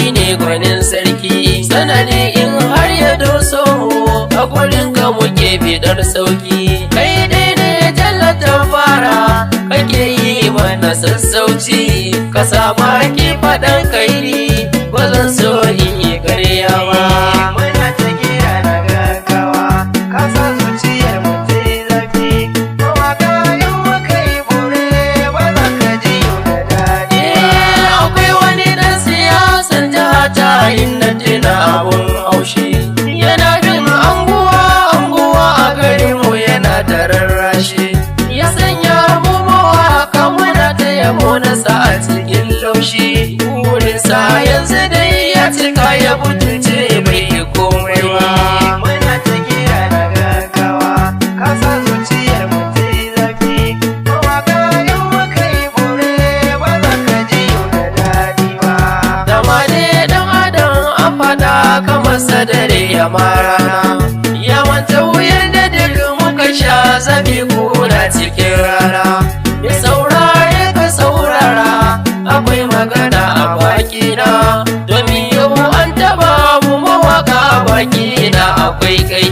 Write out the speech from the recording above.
shine gwanin sarki, sanadi in har ya doso a gurin ka muke bidar sauki. Kai dai ne tallata fara kake yi mana sassauci, ka sama ki faɗan kairi ba zan so in yi karya ba. Muna ta kira na gaggawa, ka sa zuciyar mu ta yi zafi. Mawaka in muka yi bore ba za ka ji yau da daɗi ba. Akwai wani ɗan siyasan jihata inda tuna abun haushi, yana bin anguwa a garinmu yana da rarrashi, ya sanya mu mawaka muna ta yabo nasa a cikin laushi. Burinsa yanzu dai ya cika ya butulce bai yi komai ba. Muna ta kira na gaggawa, ka sa zuciyar mu ta yi zafi. Mawaka in muka yi bore ba za ka ji yau da daɗi ba. Dama ne dan adam an faɗa kamar sadare ya marana, ya manta wuyar da duk muka sha zafi kuna cikin rana. Ya saurare ka saurara, akwai magana a bakina, domin yau an taba mu mawaka bakina akwai kai.